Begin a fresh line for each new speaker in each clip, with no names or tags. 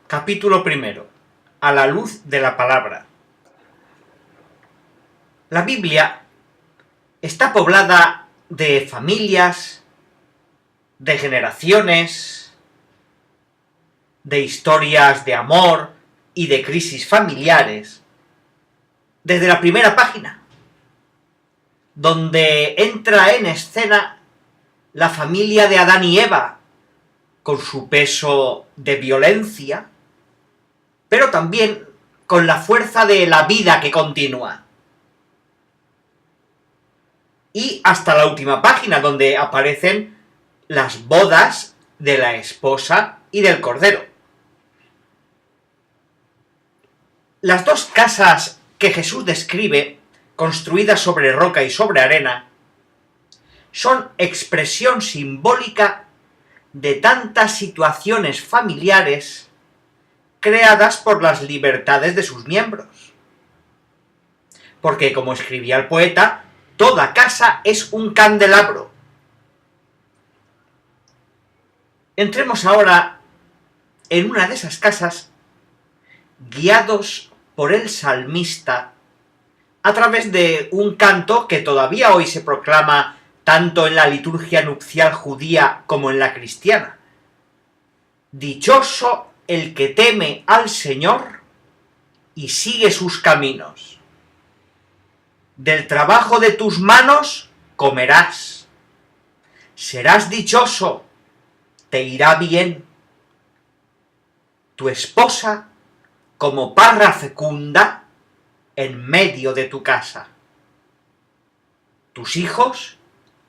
Capítulo primero. A la luz de la palabra. La Biblia está poblada de familias, de generaciones, de historias de amor y de crisis familiares, desde la primera página, donde entra en escena la familia de Adán y Eva, con su peso de violencia, pero también con la fuerza de la vida que continúa. Y hasta la última página, donde aparecen las bodas de la esposa y del cordero. Las dos casas que Jesús describe, construidas sobre roca y sobre arena, son expresión simbólica de tantas situaciones familiares creadas por las libertades de sus miembros. Porque, como escribía el poeta, toda casa es un candelabro. Entremos ahora en una de esas casas, guiados por el salmista, a través de un canto que todavía hoy se proclama tanto en la liturgia nupcial judía como en la cristiana. Dichoso el que teme al Señor y sigue sus caminos. Del trabajo de tus manos comerás. Serás dichoso, te irá bien. Tu esposa como parra fecunda en medio de tu casa. Tus hijos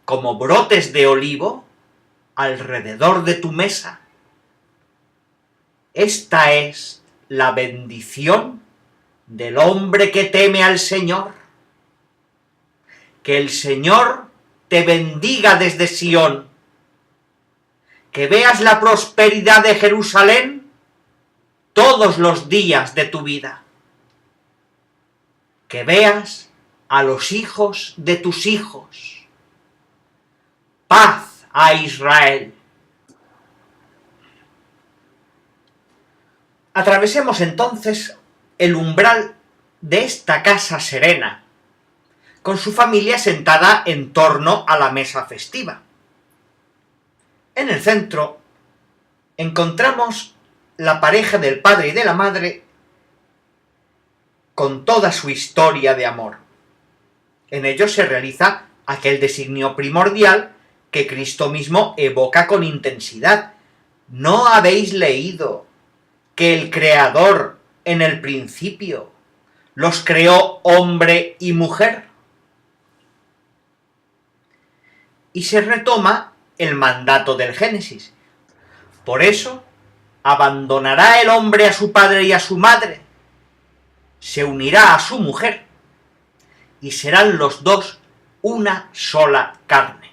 como brotes de olivo alrededor de tu mesa. Esta es la bendición del hombre que teme al Señor. Que el Señor te bendiga desde Sión. Que veas la prosperidad de Jerusalén todos los días de tu vida. Que veas a los hijos de tus hijos. Paz a Israel. Atravesemos entonces el umbral de esta casa serena, con su familia sentada en torno a la mesa festiva. En el centro encontramos la pareja del padre y de la madre con toda su historia de amor. En ello se realiza aquel designio primordial que Cristo mismo evoca con intensidad. ¿No habéis leído que el Creador en el principio los creó hombre y mujer? Y se retoma el mandato del Génesis. Por eso, abandonará el hombre a su padre y a su madre, se unirá a su mujer, y serán los dos una sola carne.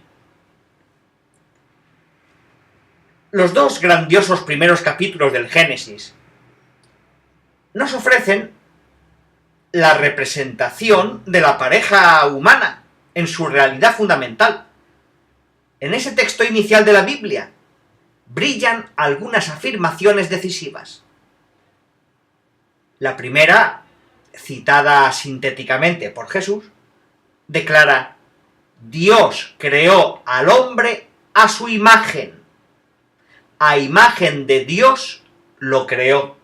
Los dos grandiosos primeros capítulos del Génesis nos ofrecen la representación de la pareja humana en su realidad fundamental. En ese texto inicial de la Biblia brillan algunas afirmaciones decisivas. La primera, citada sintéticamente por Jesús, declara: Dios creó al hombre a su imagen. A imagen de Dios lo creó.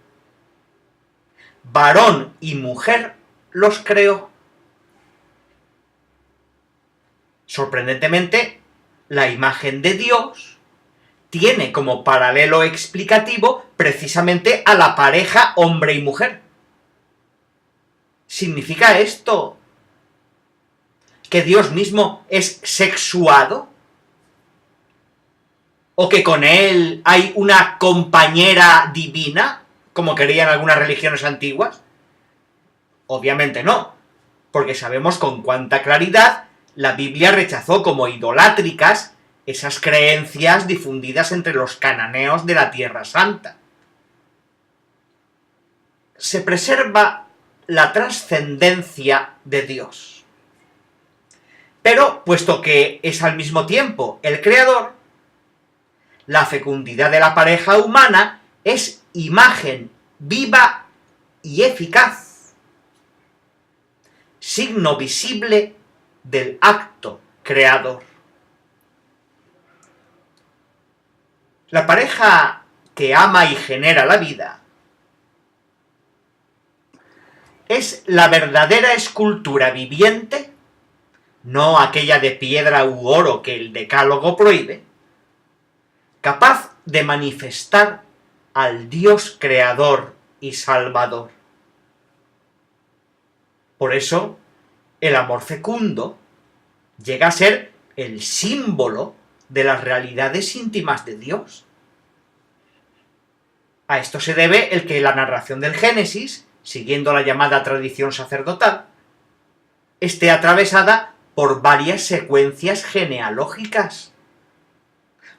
Varón y mujer los creó. Sorprendentemente, la imagen de Dios tiene como paralelo explicativo precisamente a la pareja hombre y mujer. ¿Significa esto que Dios mismo es sexuado? ¿O que con él hay una compañera divina, como querían algunas religiones antiguas? Obviamente no, porque sabemos con cuánta claridad la Biblia rechazó como idolátricas esas creencias difundidas entre los cananeos de la Tierra Santa. Se preserva la trascendencia de Dios. Pero, puesto que es al mismo tiempo el Creador, la fecundidad de la pareja humana es imagen viva y eficaz, signo visible del acto creador. La pareja que ama y genera la vida es la verdadera escultura viviente, no aquella de piedra u oro que el Decálogo prohíbe, capaz de manifestar al Dios creador y salvador. Por eso, el amor fecundo llega a ser el símbolo de las realidades íntimas de Dios. A esto se debe el que la narración del Génesis, siguiendo la llamada tradición sacerdotal, esté atravesada por varias secuencias genealógicas.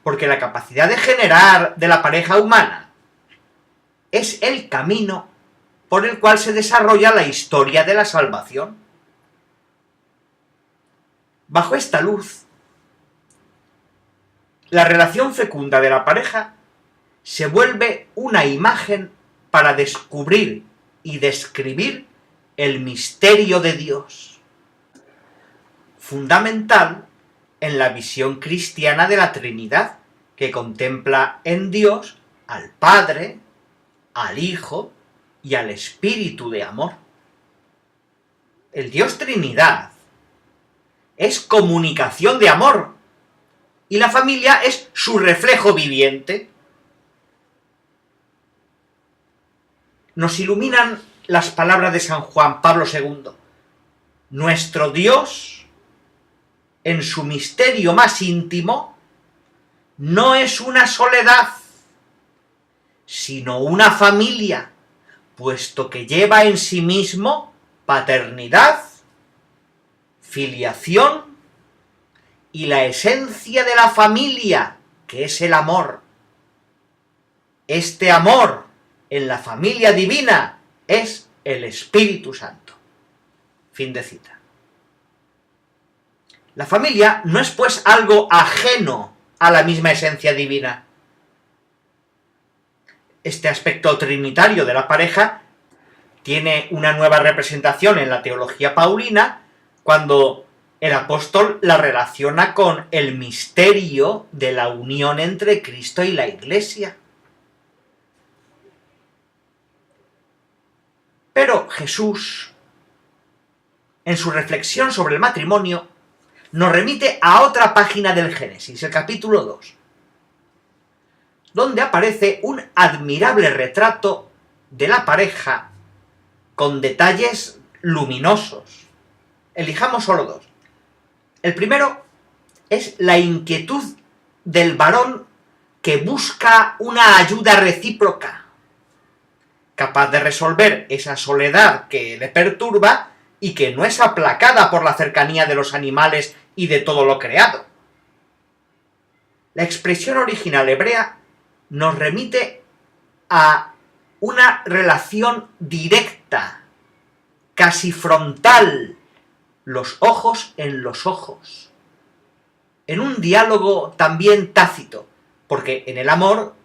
Porque la capacidad de generar de la pareja humana es el camino por el cual se desarrolla la historia de la salvación. Bajo esta luz, la relación fecunda de la pareja se vuelve una imagen para descubrir y describir el misterio de Dios, fundamental en la visión cristiana de la Trinidad, que contempla en Dios al Padre, al Hijo y al Espíritu de amor. El Dios Trinidad es comunicación de amor, y la familia es su reflejo viviente. Nos iluminan las palabras de San Juan Pablo II. Nuestro Dios, en su misterio más íntimo, no es una soledad, sino una familia, puesto que lleva en sí mismo paternidad, filiación y la esencia de la familia, que es el amor. Este amor en la familia divina es el Espíritu Santo. Fin de cita. La familia no es pues algo ajeno a la misma esencia divina. Este aspecto trinitario de la pareja tiene una nueva representación en la teología paulina cuando el apóstol la relaciona con el misterio de la unión entre Cristo y la Iglesia. Pero Jesús, en su reflexión sobre el matrimonio, nos remite a otra página del Génesis, el capítulo 2, donde aparece un admirable retrato de la pareja con detalles luminosos. Elijamos solo dos. El primero es la inquietud del varón que busca una ayuda recíproca, capaz de resolver esa soledad que le perturba y que no es aplacada por la cercanía de los animales y de todo lo creado. La expresión original hebrea nos remite a una relación directa, casi frontal, los ojos en los ojos, en un diálogo también tácito, porque en el amor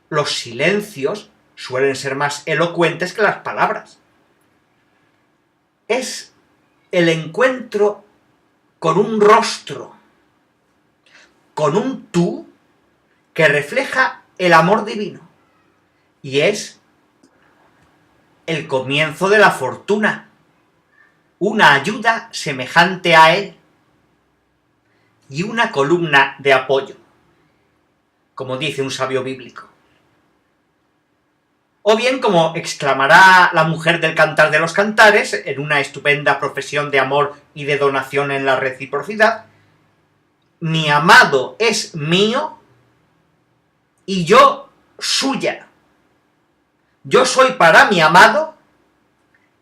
los silencios suelen ser más elocuentes que las palabras. Es el encuentro con un rostro, con un tú que refleja el amor divino, y es el comienzo de la fortuna, una ayuda semejante a él y una columna de apoyo, como dice un sabio bíblico. O bien, como exclamará la mujer del Cantar de los Cantares, en una estupenda profesión de amor y de donación en la reciprocidad: mi amado es mío y yo suya. Yo soy para mi amado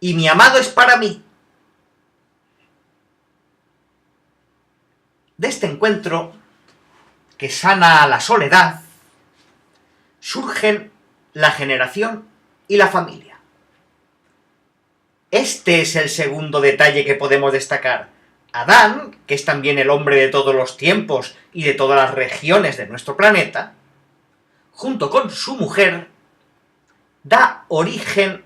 y mi amado es para mí. De este encuentro, que sana la soledad, surgen la generación y la familia. Este es el segundo detalle que podemos destacar. Adán, que es también el hombre de todos los tiempos y de todas las regiones de nuestro planeta, junto con su mujer, da origen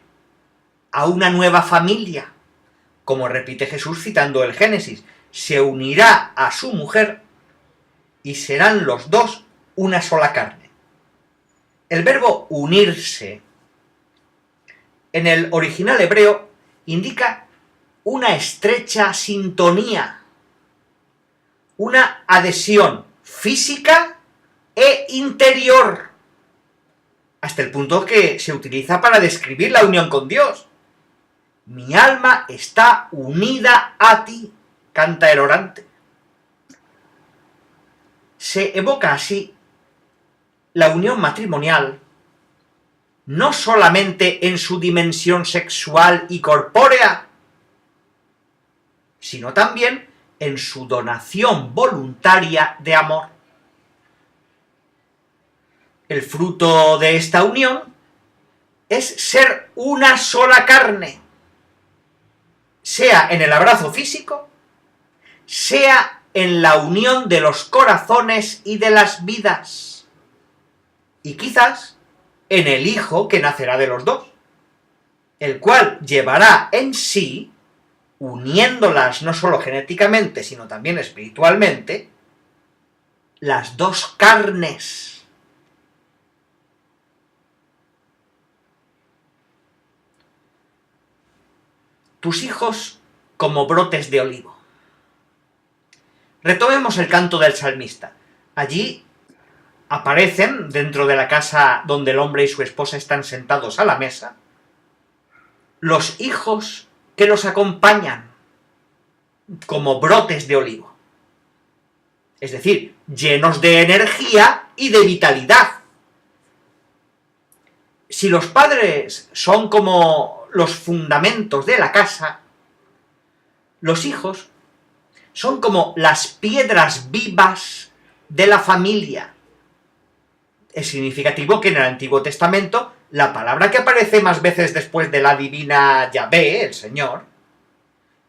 a una nueva familia, como repite Jesús citando el Génesis: se unirá a su mujer y serán los dos una sola carne. El verbo unirse en el original hebreo indica una estrecha sintonía, una adhesión física e interior, hasta el punto que se utiliza para describir la unión con Dios. Mi alma está unida a ti, canta el orante. Se evoca así la unión matrimonial no solamente en su dimensión sexual y corpórea, sino también en su donación voluntaria de amor. El fruto de esta unión es ser una sola carne, sea en el abrazo físico, sea en la unión de los corazones y de las vidas, y quizás en el Hijo que nacerá de los dos, el cual llevará en sí, uniéndolas no solo genéticamente, sino también espiritualmente, las dos carnes. Tus hijos como brotes de olivo. Retomemos el canto del salmista. Allí aparecen, dentro de la casa donde el hombre y su esposa están sentados a la mesa, los hijos que los acompañan como brotes de olivo. Es decir, llenos de energía y de vitalidad. Si los padres son como los fundamentos de la casa, los hijos son como las piedras vivas de la familia. Es significativo que en el Antiguo Testamento la palabra que aparece más veces después de la divina Yahvé, el Señor,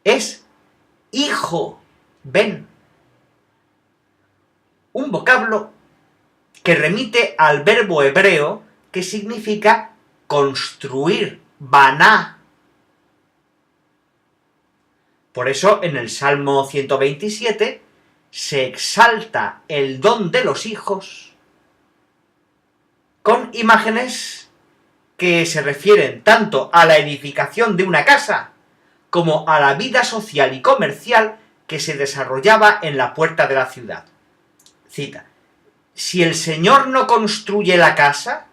es hijo, ven. Un vocablo que remite al verbo hebreo que significa construir, baná. Por eso en el Salmo 127 se exalta el don de los hijos con imágenes que se refieren tanto a la edificación de una casa como a la vida social y comercial que se desarrollaba en la puerta de la ciudad. Cita: si el Señor no construye la casa,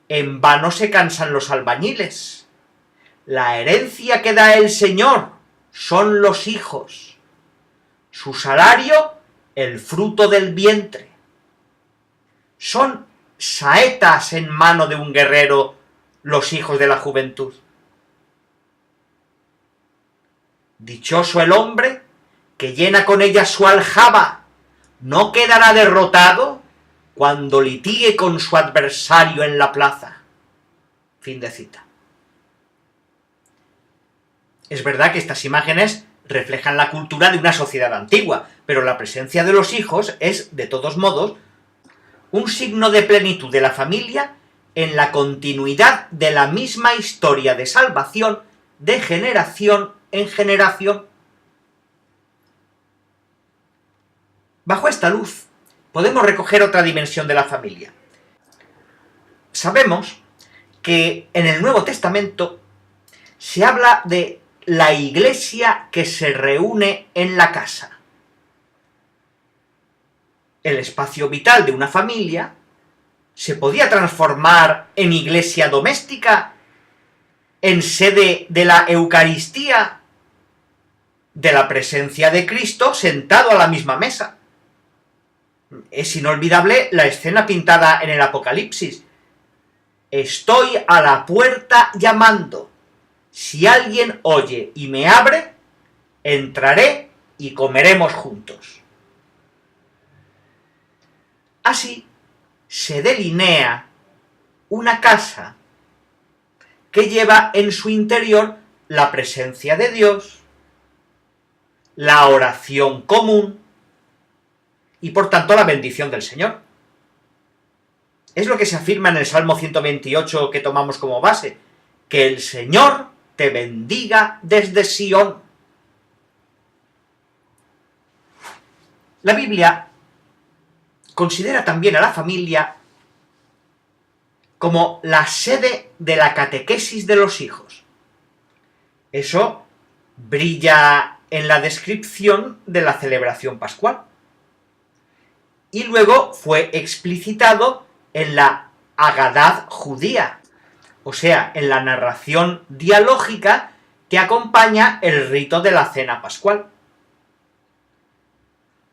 en vano se cansan los albañiles. La herencia que da el Señor son los hijos. Su salario, el fruto del vientre. Son saetas en mano de un guerrero los hijos de la juventud. Dichoso el hombre que llena con ellas su aljaba, no quedará derrotado cuando litigue con su adversario en la plaza. Fin de cita. Es verdad que estas imágenes reflejan la cultura de una sociedad antigua, pero la presencia de los hijos es, de todos modos, un signo de plenitud de la familia en la continuidad de la misma historia de salvación de generación en generación. Bajo esta luz podemos recoger otra dimensión de la familia. Sabemos que en el Nuevo Testamento se habla de la iglesia que se reúne en la casa. El espacio vital de una familia se podía transformar en iglesia doméstica, en sede de la Eucaristía, de la presencia de Cristo sentado a la misma mesa. Es inolvidable la escena pintada en el Apocalipsis. Estoy a la puerta llamando. Si alguien oye y me abre, entraré y comeremos juntos. Así se delinea una casa que lleva en su interior la presencia de Dios, la oración común y por tanto la bendición del Señor. Es lo que se afirma en el Salmo 128 que tomamos como base, que el Señor te bendiga desde Sión. La Biblia considera también a la familia como la sede de la catequesis de los hijos. Eso brilla en la descripción de la celebración pascual. Y luego fue explicitado en la Agadá judía, o sea, en la narración dialógica que acompaña el rito de la cena pascual.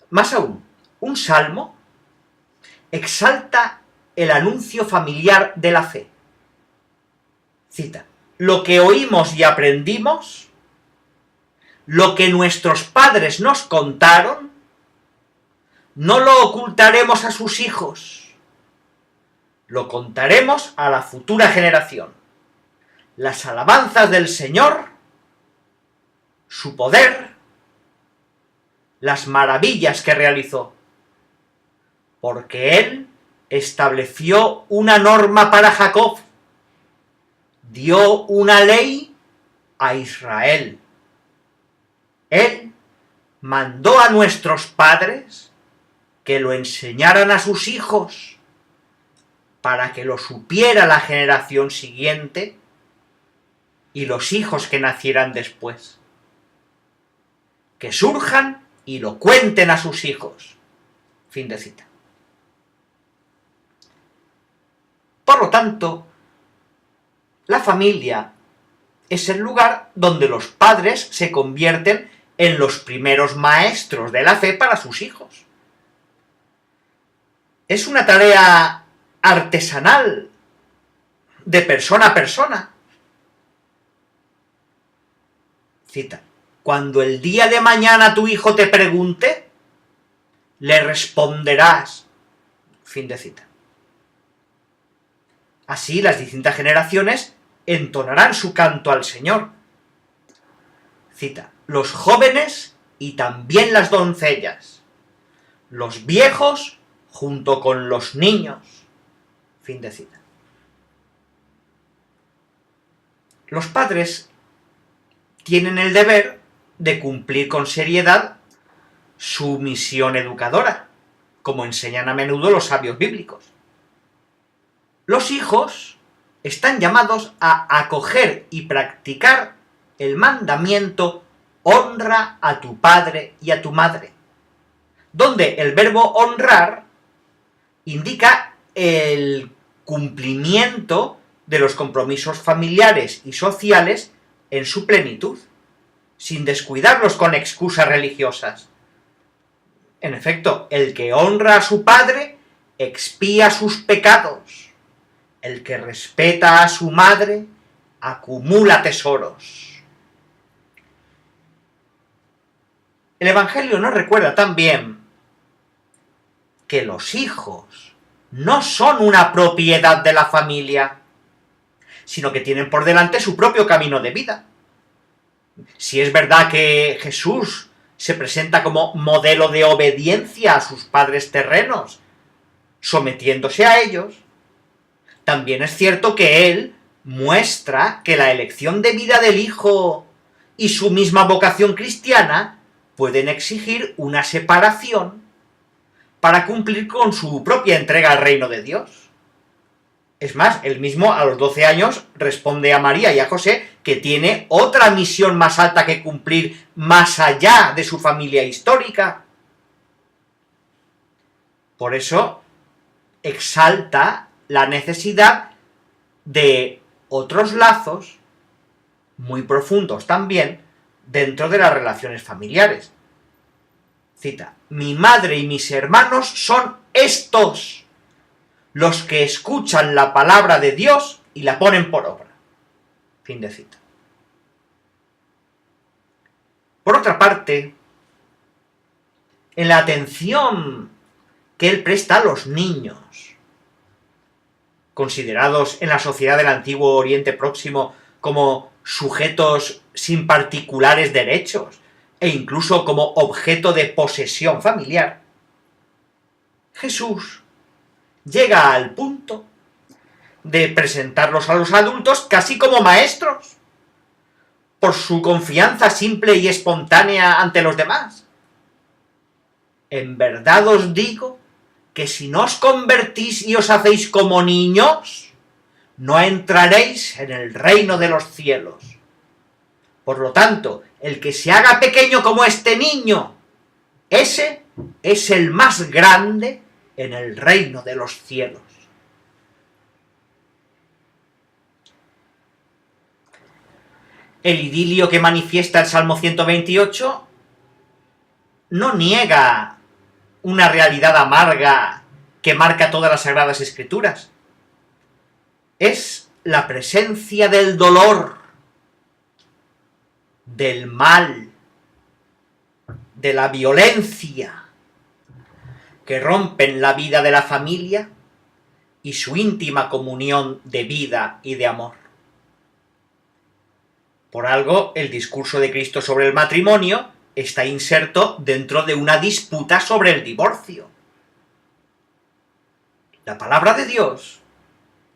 Más aún, un salmo exalta el anuncio familiar de la fe. Cita: lo que oímos y aprendimos, lo que nuestros padres nos contaron, no lo ocultaremos a sus hijos, lo contaremos a la futura generación. Las alabanzas del Señor, su poder, las maravillas que realizó, porque Él estableció una norma para Jacob, dio una ley a Israel. Él mandó a nuestros padres que lo enseñaran a sus hijos, para que lo supiera la generación siguiente y los hijos que nacieran después. Que surjan y lo cuenten a sus hijos. Fin de cita. Por lo tanto, la familia es el lugar donde los padres se convierten en los primeros maestros de la fe para sus hijos. Es una tarea artesanal, de persona a persona. Cita: cuando el día de mañana tu hijo te pregunte, le responderás. Fin de cita. Así las distintas generaciones entonarán su canto al Señor. Cita: los jóvenes y también las doncellas, los viejos junto con los niños. Fin de cita. Los padres tienen el deber de cumplir con seriedad su misión educadora, como enseñan a menudo los sabios bíblicos. Los hijos están llamados a acoger y practicar el mandamiento honra a tu padre y a tu madre, donde el verbo honrar indica el cumplimiento de los compromisos familiares y sociales en su plenitud, sin descuidarlos con excusas religiosas. En efecto, el que honra a su padre expía sus pecados. El que respeta a su madre acumula tesoros. El Evangelio nos recuerda también que los hijos no son una propiedad de la familia, sino que tienen por delante su propio camino de vida. Si es verdad que Jesús se presenta como modelo de obediencia a sus padres terrenos, sometiéndose a ellos, también es cierto que Él muestra que la elección de vida del Hijo y su misma vocación cristiana pueden exigir una separación para cumplir con su propia entrega al reino de Dios. Es más, él mismo a los 12 años responde a María y a José que tiene otra misión más alta que cumplir más allá de su familia histórica. Por eso exalta la necesidad de otros lazos muy profundos también dentro de las relaciones familiares. Cita: mi madre y mis hermanos son estos, los que escuchan la palabra de Dios y la ponen por obra. Fin de cita. Por otra parte, en la atención que él presta a los niños, considerados en la sociedad del antiguo Oriente Próximo como sujetos sin particulares derechos e incluso como objeto de posesión familiar, Jesús llega al punto de presentarlos a los adultos casi como maestros, por su confianza simple y espontánea ante los demás. En verdad os digo que si no os convertís y os hacéis como niños, no entraréis en el reino de los cielos. Por lo tanto, el que se haga pequeño como este niño, ese es el más grande en el reino de los cielos. El idilio que manifiesta el Salmo 128 no niega una realidad amarga que marca todas las Sagradas Escrituras. Es la presencia del dolor, del mal, de la violencia, que rompen la vida de la familia y su íntima comunión de vida y de amor. Por algo, el discurso de Cristo sobre el matrimonio está inserto dentro de una disputa sobre el divorcio. La palabra de Dios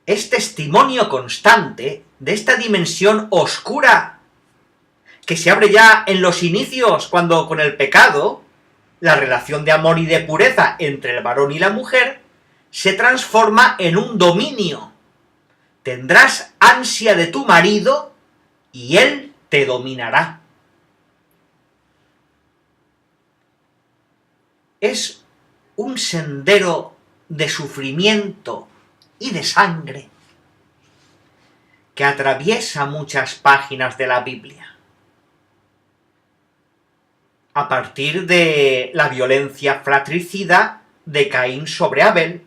es testimonio constante de esta dimensión oscura que se abre ya en los inicios, cuando con el pecado, la relación de amor y de pureza entre el varón y la mujer se transforma en un dominio. Tendrás ansia de tu marido y él te dominará. Es un sendero de sufrimiento y de sangre que atraviesa muchas páginas de la Biblia. A partir de la violencia fratricida de Caín sobre Abel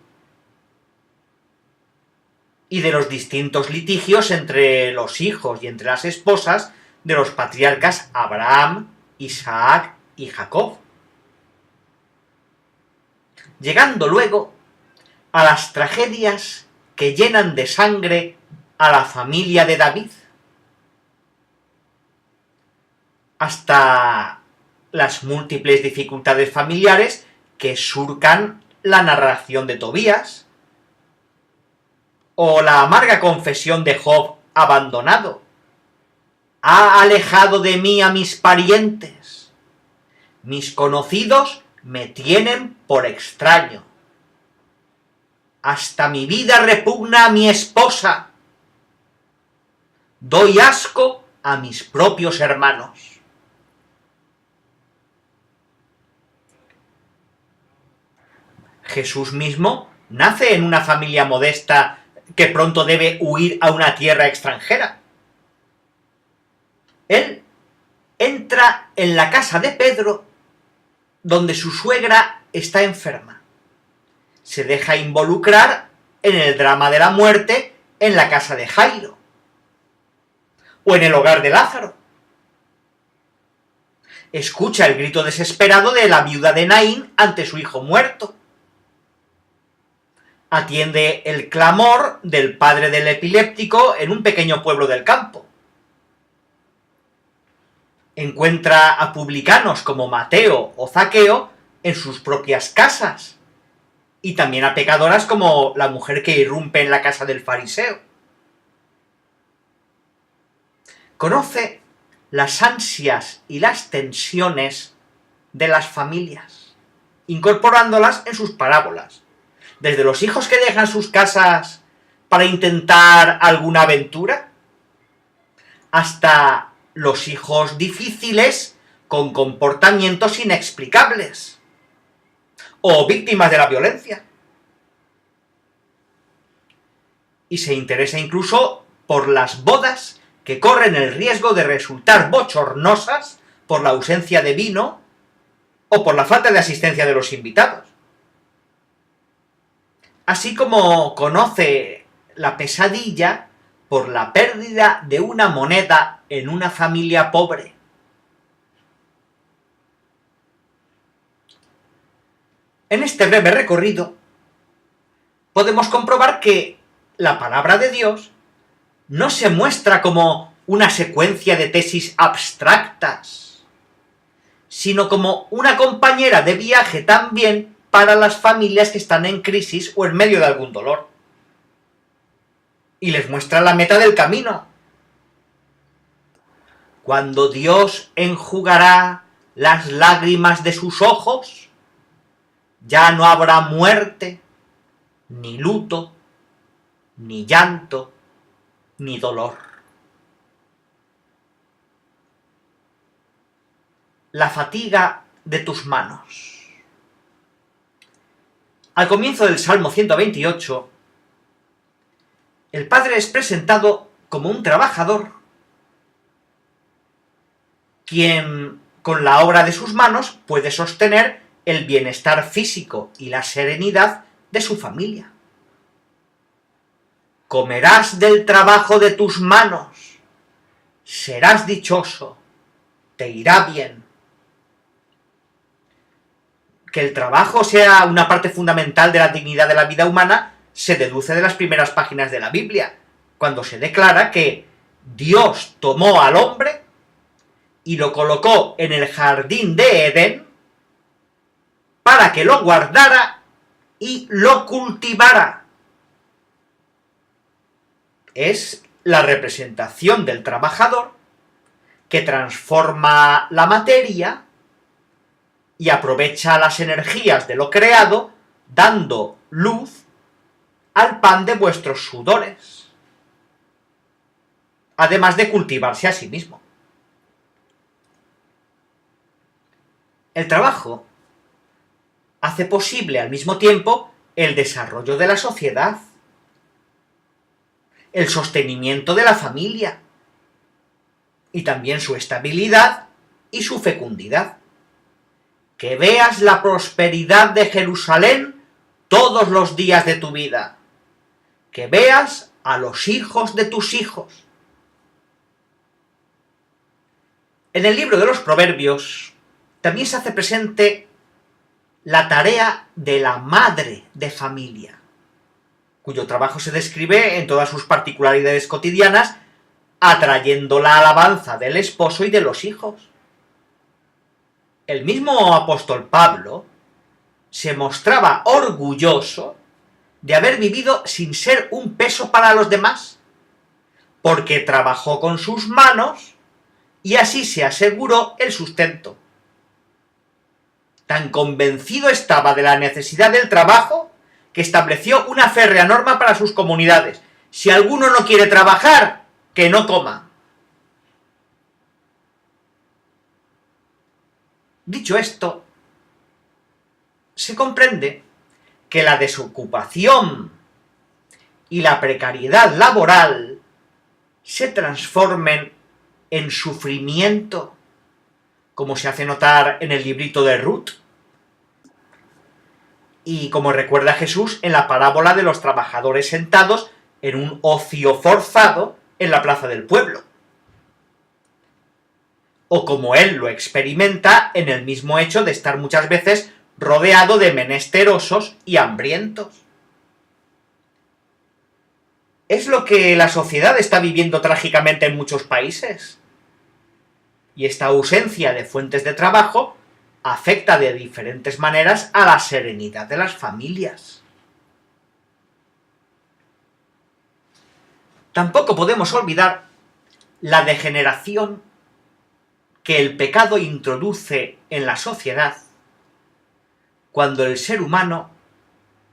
y de los distintos litigios entre los hijos y entre las esposas de los patriarcas Abraham, Isaac y Jacob. Llegando luego a las tragedias que llenan de sangre a la familia de David, hasta las múltiples dificultades familiares que surcan la narración de Tobías, o la amarga confesión de Job abandonado. Ha alejado de mí a mis parientes. Mis conocidos me tienen por extraño. Hasta mi vida repugna a mi esposa. Doy asco a mis propios hermanos. Jesús mismo nace en una familia modesta que pronto debe huir a una tierra extranjera. Él entra en la casa de Pedro, donde su suegra está enferma. Se deja involucrar en el drama de la muerte en la casa de Jairo, o en el hogar de Lázaro. Escucha el grito desesperado de la viuda de Naín ante su hijo muerto. Atiende el clamor del padre del epiléptico en un pequeño pueblo del campo. Encuentra a publicanos como Mateo o Zaqueo en sus propias casas, y también a pecadoras como la mujer que irrumpe en la casa del fariseo. Conoce las ansias y las tensiones de las familias, incorporándolas en sus parábolas. Desde los hijos que dejan sus casas para intentar alguna aventura, hasta los hijos difíciles con comportamientos inexplicables, o víctimas de la violencia. Y se interesa incluso por las bodas que corren el riesgo de resultar bochornosas por la ausencia de vino o por la falta de asistencia de los invitados. Así como conoce la pesadilla por la pérdida de una moneda en una familia pobre. En este breve recorrido podemos comprobar que la palabra de Dios no se muestra como una secuencia de tesis abstractas, sino como una compañera de viaje también para las familias que están en crisis o en medio de algún dolor. Y les muestra la meta del camino. Cuando Dios enjugará las lágrimas de sus ojos, ya no habrá muerte, ni luto, ni llanto, ni dolor. La fatiga de tus manos. Al comienzo del Salmo 128, el Padre es presentado como un trabajador, quien con la obra de sus manos puede sostener el bienestar físico y la serenidad de su familia. Comerás del trabajo de tus manos, serás dichoso, te irá bien. Que el trabajo sea una parte fundamental de la dignidad de la vida humana se deduce de las primeras páginas de la Biblia, cuando se declara que Dios tomó al hombre y lo colocó en el jardín de Edén para que lo guardara y lo cultivara. Es la representación del trabajador que transforma la materia y aprovecha las energías de lo creado, dando luz al pan de vuestros sudores, además de cultivarse a sí mismo. El trabajo hace posible al mismo tiempo el desarrollo de la sociedad, el sostenimiento de la familia y también su estabilidad y su fecundidad. Que veas la prosperidad de Jerusalén todos los días de tu vida. Que veas a los hijos de tus hijos. En el libro de los Proverbios también se hace presente la tarea de la madre de familia, cuyo trabajo se describe en todas sus particularidades cotidianas, atrayendo la alabanza del esposo y de los hijos. El mismo apóstol Pablo se mostraba orgulloso de haber vivido sin ser un peso para los demás, porque trabajó con sus manos y así se aseguró el sustento. Tan convencido estaba de la necesidad del trabajo que estableció una férrea norma para sus comunidades: si alguno no quiere trabajar, que no coma. Dicho esto, se comprende que la desocupación y la precariedad laboral se transformen en sufrimiento, como se hace notar en el librito de Ruth, y como recuerda Jesús en la parábola de los trabajadores sentados en un ocio forzado en la plaza del pueblo, o como él lo experimenta en el mismo hecho de estar muchas veces rodeado de menesterosos y hambrientos. Es lo que la sociedad está viviendo trágicamente en muchos países. Y esta ausencia de fuentes de trabajo afecta de diferentes maneras a la serenidad de las familias. Tampoco podemos olvidar la degeneración que el pecado introduce en la sociedad cuando el ser humano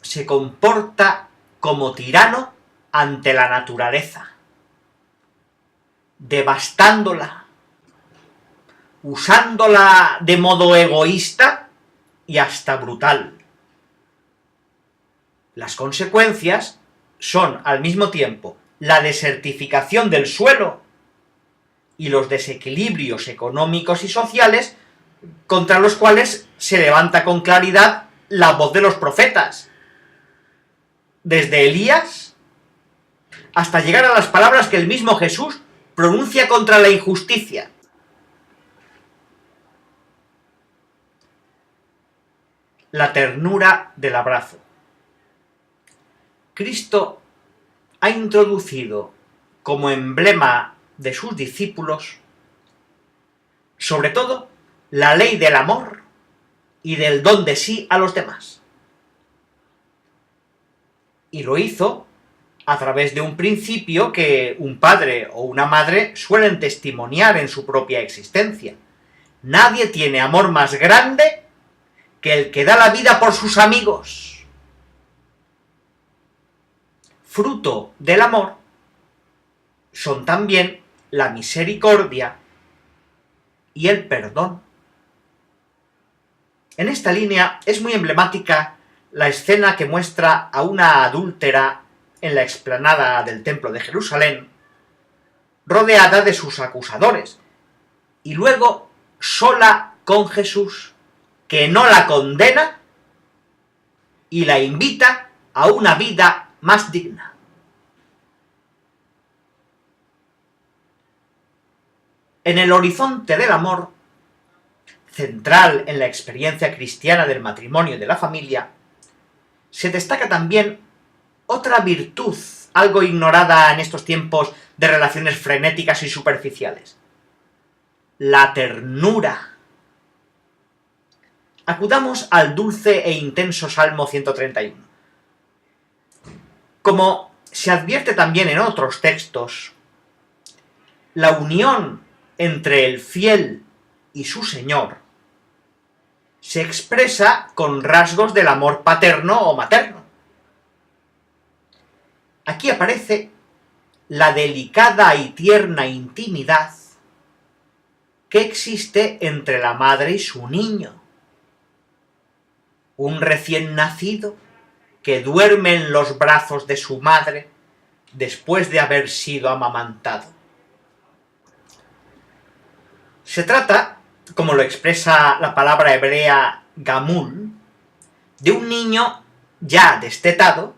se comporta como tirano ante la naturaleza, devastándola, usándola de modo egoísta y hasta brutal. Las consecuencias son al mismo tiempo la desertificación del suelo y los desequilibrios económicos y sociales contra los cuales se levanta con claridad la voz de los profetas, desde Elías hasta llegar a las palabras que el mismo Jesús pronuncia contra la injusticia. La ternura del abrazo. Cristo ha introducido como emblema de sus discípulos, sobre todo, la ley del amor y del don de sí a los demás. y lo hizo a través de un principio que un padre o una madre suelen testimoniar en su propia existencia. Nadie tiene amor más grande que el que da la vida por sus amigos. Fruto del amor son también la misericordia y el perdón. En esta línea es muy emblemática la escena que muestra a una adúltera en la explanada del Templo de Jerusalén, rodeada de sus acusadores, y luego sola con Jesús, que no la condena y la invita a una vida más digna. En el horizonte del amor, central en la experiencia cristiana del matrimonio y de la familia, se destaca también otra virtud, algo ignorada en estos tiempos de relaciones frenéticas y superficiales: la ternura. Acudamos al dulce e intenso Salmo 131. Como se advierte también en otros textos, la unión entre el fiel y su Señor se expresa con rasgos del amor paterno o materno. Aquí aparece la delicada y tierna intimidad que existe entre la madre y su niño. Un recién nacido que duerme en los brazos de su madre después de haber sido amamantado. Se trata, como lo expresa la palabra hebrea gamul, de un niño ya destetado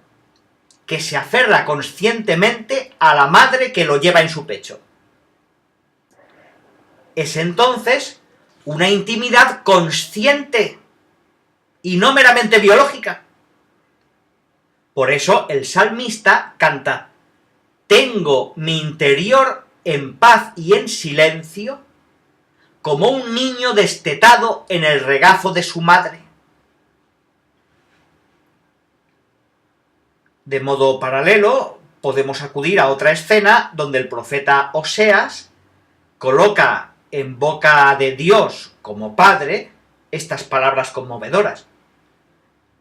que se aferra conscientemente a la madre que lo lleva en su pecho. Es entonces una intimidad consciente y no meramente biológica. Por eso el salmista canta: tengo mi interior en paz y en silencio, como un niño destetado en el regazo de su madre. De modo paralelo, podemos acudir a otra escena donde el profeta Oseas coloca en boca de Dios como Padre estas palabras conmovedoras: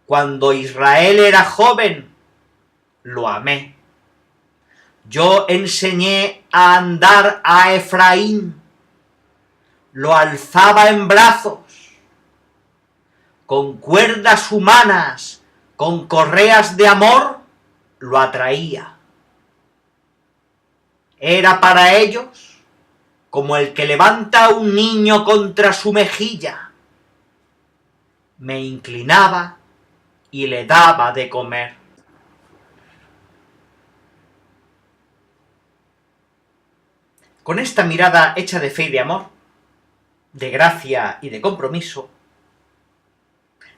cuando Israel era joven, lo amé. Yo enseñé a andar a Efraín, lo alzaba en brazos, con cuerdas humanas, con correas de amor, lo atraía. Era para ellos como el que levanta a un niño contra su mejilla. Me inclinaba y le daba de comer. Con esta mirada hecha de fe y de amor, de gracia y de compromiso,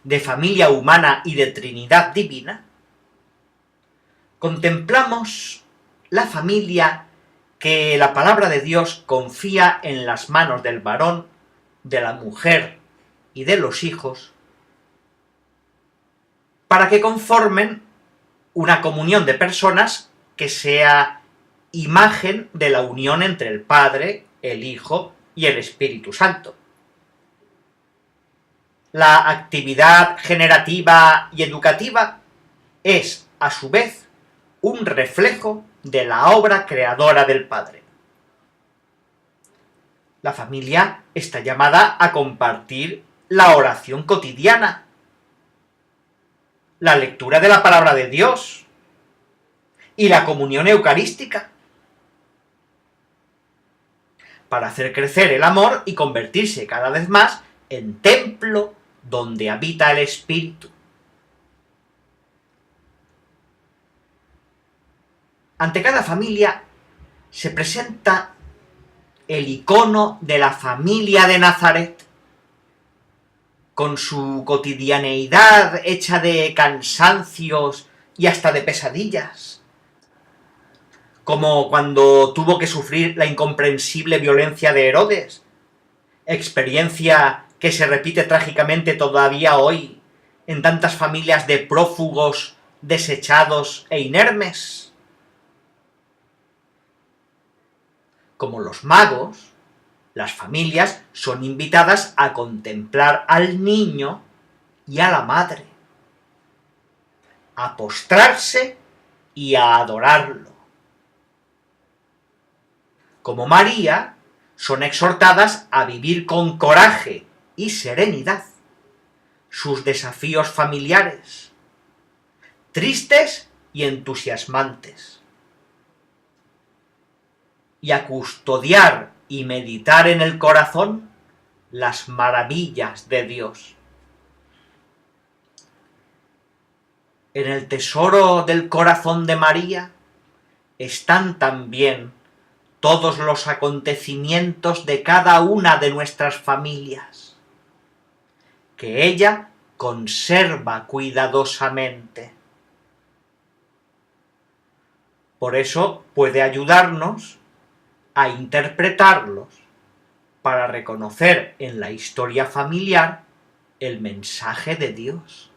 de familia humana y de Trinidad divina, contemplamos la familia que la palabra de Dios confía en las manos del varón, de la mujer y de los hijos, para que conformen una comunión de personas que sea imagen de la unión entre el Padre, el Hijo y el Espíritu Santo. La actividad generativa y educativa es, a su vez, un reflejo de la obra creadora del Padre. La familia está llamada a compartir la oración cotidiana, la lectura de la palabra de Dios y la comunión eucarística, para hacer crecer el amor y convertirse cada vez más en templo donde habita el Espíritu. Ante cada familia se presenta el icono de la familia de Nazaret, con su cotidianeidad hecha de cansancios y hasta de pesadillas, como cuando tuvo que sufrir la incomprensible violencia de Herodes, experiencia que se repite trágicamente todavía hoy en tantas familias de prófugos desechados e inermes. Como los magos, las familias son invitadas a contemplar al niño y a la madre, a postrarse y a adorarlo. Como María, son exhortadas a vivir con coraje y serenidad sus desafíos familiares, tristes y entusiasmantes, y a custodiar y meditar en el corazón las maravillas de Dios. En el tesoro del corazón de María están también todos los acontecimientos de cada una de nuestras familias, que ella conserva cuidadosamente. Por eso puede ayudarnos a interpretarlos para reconocer en la historia familiar el mensaje de Dios.